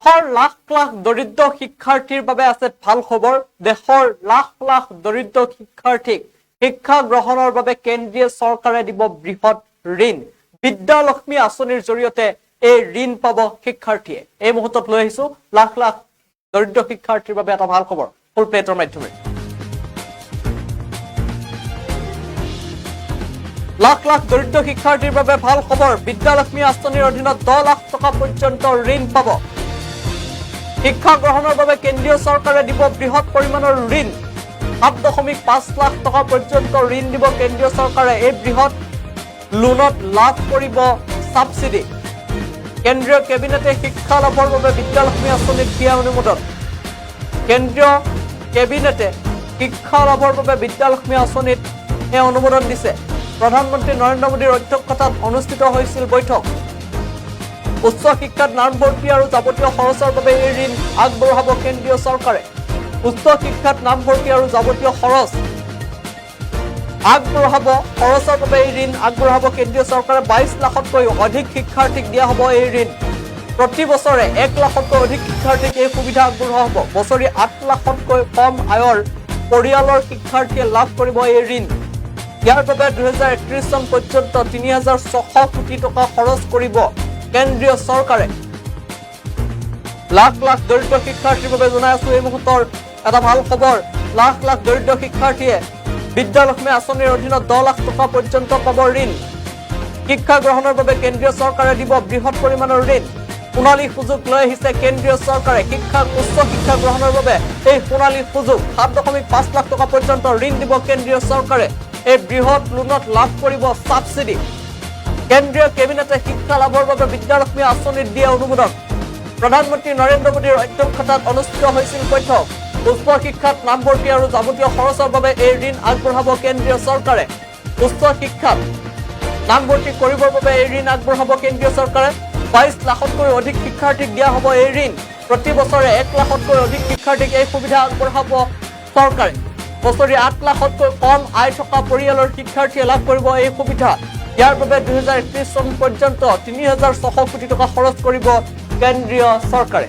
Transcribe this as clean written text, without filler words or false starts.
দেশৰ লাখ লাখ দৰিদ্ৰ শিক্ষাৰ্থীৰ বাবে আছে ভাল খবৰ। দেশৰ লাখ লাখ দৰিদ্ৰ শিক্ষাৰ্থীক শিক্ষা গ্ৰহণৰ বাবে কেন্দ্ৰীয় চৰকাৰে দিব বৃহৎ ঋণ। বিদ্যালক্ষ্মী আঁচনিৰ জৰিয়তে এই ঋণ পাব শিক্ষাৰ্থীয়ে। এই মুহূৰ্তত লৈ আহিছো লাখ লাখ দৰিদ্ৰ শিক্ষাৰ্থীৰ বাবে এটা ভাল খবৰ ফুল প্লেটৰ মাধ্যমেৰে। লাখ লাখ দৰিদ্ৰ শিক্ষাৰ্থীৰ বাবে ভাল খবৰ। বিদ্যালক্ষ্মী আঁচনিৰ অধীনত 10 লাখ টকা পৰ্যন্ত ঋণ পাব। শিক্ষা গ্ৰহণৰ বাবে কেন্দ্ৰীয় চৰকাৰে দিব বৃহৎ পৰিমাণৰ ঋণ। 7.5 লাখ টকা পৰ্যন্ত ঋণ দিব কেন্দ্ৰীয় চৰকাৰে। এই বৃহৎ লোনত লাভ কৰিব সাবসিডি। কেন্দ্ৰীয় কেবিনেটে শিক্ষা লাভৰ বাবে বিদ্যালক্ষ্মী আঁচনিত দিয়া অনুমোদন। কেন্দ্ৰীয় কেবিনেটে শিক্ষা লাভৰ বাবে বিদ্যালক্ষ্মী আঁচনিত এই অনুমোদন দিছে। প্ৰধানমন্ত্ৰী নৰেন্দ্ৰ মোদীৰ অধ্যক্ষতাত অনুষ্ঠিত হৈছিল বৈঠক। উচ্চ শিক্ষাত নামভৰ্তি আৰু যাৱতীয় খৰচৰ বাবে এই ঋণ আগবঢ়াব কেন্দ্ৰীয় চৰকাৰে। উচ্চ শিক্ষাত নামভৰ্তি আৰু যাৱতীয় খৰচৰ বাবে এই ঋণ আগবঢ়াব কেন্দ্ৰীয় চৰকাৰে। 22 লাখতকৈ অধিক শিক্ষাৰ্থীক দিয়া হ'ব এই ঋণ। প্ৰতি বছৰে 1 লাখতকৈ অধিক শিক্ষাৰ্থীক এই সুবিধা আগবঢ়োৱা হ'ব। বছৰি 8 লাখতকৈ কম আয়ৰ পৰিয়ালৰ শিক্ষাৰ্থীয়ে লাভ কৰিব এই ঋণ। ইয়াৰ বাবে 2031 চন পৰ্যন্ত 3600 কোটি টকা খৰচ কৰিব কেন্দ্ৰীয় চৰকাৰে। লাখ লাখ দৰিদ্ৰ শিক্ষাৰ্থীৰ বাবে জনাই আছো এই মুহূৰ্তৰ এটা ভাল খবৰ। লাখ লাখ দৰিদ্ৰ শিক্ষাৰ্থীয়ে বিদ্যালক্ষ্মী আঁচনিৰ অধীনত 10 লাখ টকা পৰ্যন্ত পাব ঋণ। শিক্ষা গ্ৰহণৰ বাবে কেন্দ্ৰীয় চৰকাৰে দিব বৃহৎ পৰিমাণৰ ঋণ। সোণালী সুযোগ লৈ আহিছে কেন্দ্ৰীয় চৰকাৰে। উচ্চ শিক্ষা গ্ৰহণৰ বাবে এই সোণালী সুযোগ। 7.5 লাখ টকা পৰ্যন্ত ঋণ দিব কেন্দ্ৰীয় চৰকাৰে। এই বৃহৎ লোনত লাভ কৰিব সাবসিডি। কেন্দ্ৰীয় কেবিনেটে শিক্ষা লাভৰ বাবে বিদ্যালক্ষ্মী আঁচনিত দিয়া অনুমোদন। প্ৰধানমন্ত্ৰী নৰেন্দ্ৰ মোদীৰ অধ্যক্ষতাত অনুষ্ঠিত হৈছিল বৈঠক। উচ্চ শিক্ষাত নামভৰ্তি আৰু যাৱতীয় খৰচৰ বাবে এই ঋণ আগবঢ়াব কেন্দ্ৰীয় চৰকাৰে। উচ্চ শিক্ষাত নামভৰ্তি কৰিবৰ বাবে এই ঋণ আগবঢ়াব কেন্দ্ৰীয় চৰকাৰে। 22 লাখতকৈ অধিক শিক্ষাৰ্থীক দিয়া হ'ব এই ঋণ। প্ৰতি বছৰে 1 লাখতকৈ অধিক শিক্ষাৰ্থীক এই সুবিধা আগবঢ়াব চৰকাৰে। বছৰি 8 লাখতকৈ কম আয় থকা পৰিয়ালৰ শিক্ষাৰ্থীয়ে লাভ কৰিব এই সুবিধা। ইয়াৰ বাবে 2031 চন পৰ্যন্ত 3600 কোটি টকা খৰচ কৰিব কেন্দ্ৰীয় চৰকাৰে।